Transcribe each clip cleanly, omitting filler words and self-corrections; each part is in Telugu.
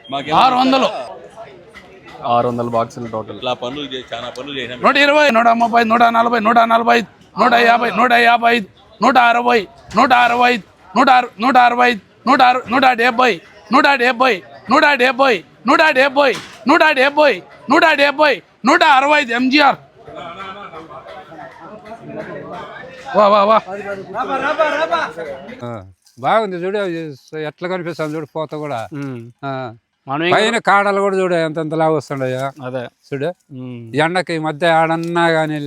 600 600 బాక్సులు టోటల్. ఇలా పనులు చాలా పనులు చేసాం. 120 130 140 145 150 155 160 160 160 170 170 170 170 170 170 165 ఎంజిఆర్. వా వా వా బాగుంది చూడు, ఎట్లా కనిపిస్తుంది చూడు పోత కూడా. పైన కాడలు కూడా చూడు ఎంతలా వస్తుండయా. అదే చూడు ఎండకి మధ్య ఆడన్నా కానీ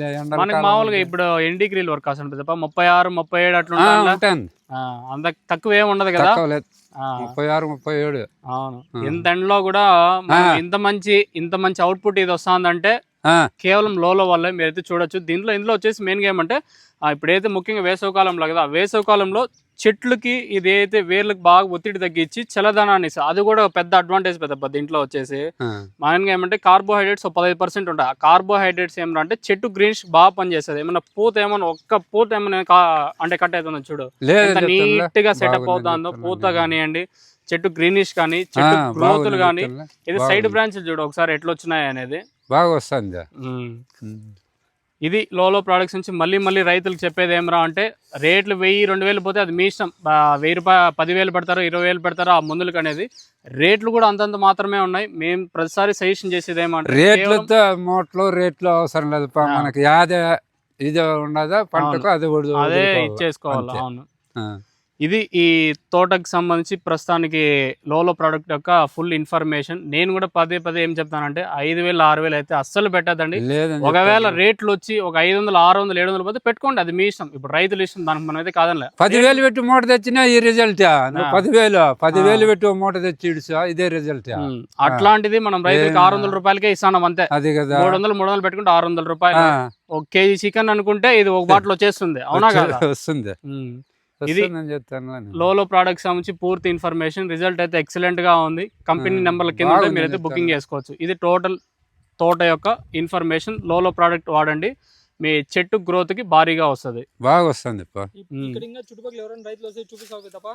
మనకి మామూలుగా ఇప్పుడు ఎన్ని డిగ్రీలు వర్క్ వస్తుంది 36 37 అట్లా ఉంటాను. అంత తక్కువ ఏమి ఉండదు కదా. 36 37. అవును. ఇంత ఎండలో కూడా ఇంత మంచి అవుట్పుట్ ఇది వస్తుందంటే కేవలం లోలో వల్లే మీరైతే చూడొచ్చు. ఇందులో వచ్చేసి మెయిన్గా ఏమంటే ఇప్పుడైతే ముఖ్యంగా వేసవకాలంలో కదా, వేసవకాలంలో చెట్లకి ఇదైతే వేర్లకు బాగా ఒత్తిడి తగ్గించి చల్లదనాన్ని ఇస్తుంది. అది కూడా పెద్ద అడ్వాంటేజ్ పెద్ద దీంట్లో వచ్చేసి మామూలుగా ఏమంటే కార్బోహైడ్రేట్స్ 15% ఉంటాయి. ఆ కార్బోహైడ్రేట్స్ ఏమంటే చెట్టు గ్రీన్స్ బాగా పనిచేస్తుంది. ఏమన్నా ఒక్క పూత ఏమైనా అంటే కట్ అవుతుందో చూడు, నీట్ గా సెటప్ అవుతుందో పూత కానివ్వండి, చెట్టు గ్రీనిష్ కానీ, చెట్టు గ్రోతులు కానీ. ఇది సైడ్ బ్రాంచ్లు చూడు ఒకసారి ఎట్లా వచ్చినాయి అనేది బాగా వస్తుంది. ఇది లోలో ప్రోడక్ట్స్ నుంచి మళ్ళీ రైతులకు చెప్పేది ఏమరా అంటే రేట్లు 1000-2000 పోతే అది మీ ఇష్టం. 1000 రూపాయలు 10,000 పెడతారు, 20,000 పెడతారు. ఆ మందులకు అనేది రేట్లు కూడా అంతంత మాత్రమే ఉన్నాయి. మేము ప్రతిసారి సజెషన్ చేసేది ఏమంటే రేట్లతో మోట్లు రేట్లు అవసరం లేదు, మనకి యాదే ఇది ఉండదా పంటకు అదే ఇచ్చేసుకోవాలి. అవును. ఇది ఈ తోటకు సంబంధించి ప్రస్తుతానికి లోలో ప్రోడక్ట్ యొక్క ఫుల్ ఇన్ఫర్మేషన్. నేను కూడా పదే ఏం చెప్తానంటే 5,000-6,000 అయితే అస్సలు పెట్టదండి. ఒకవేళ రేట్లు వచ్చి ఒక 500, 600, 700 పోతే పెట్టుకోండి, అది మీ ఇష్టం. ఇప్పుడు రైతులు ఇష్టం, దానికి మనం అయితే కాదనిలే. 10,000 పెట్టి మూట తెచ్చినా ఈ రిజల్ట్. 10,000 పెట్టి మూట తెచ్చి ఇదే రిజల్ట్. అట్లాంటిది మనం రైతులకు 600 రూపాయలకే ఇస్తాం అంతే. అది కదా 300 పెట్టుకుంటే 600 రూపాయలు. ఒక కేజీ చికెన్ అనుకుంటే ఇది ఒక బాటిల్ వచ్చేస్తుంది. అవునా కదా? వస్తుంది. ఇది లోలో ప్రోడక్ట్స్ సంబంధించి పూర్తి ఇన్ఫర్మేషన్. రిజల్ట్ అయితే ఎక్సలెంట్ గా ఉంది. కంపెనీ నెంబర్ల కింద మీరైతే బుకింగ్ చేసుకోవచ్చు. ఇది టోటల్ తోట యొక్క ఇన్ఫర్మేషన్. లోలో ప్రోడక్ట్ వాడండి, మీ చెట్టు గ్రోత్ కి భారీగా వస్తుంది, బాగా వస్తుంది. చుట్టుపక్కల ఎవరైనా రైతులు వస్తే చూపిస్తావు చూపిస్తా.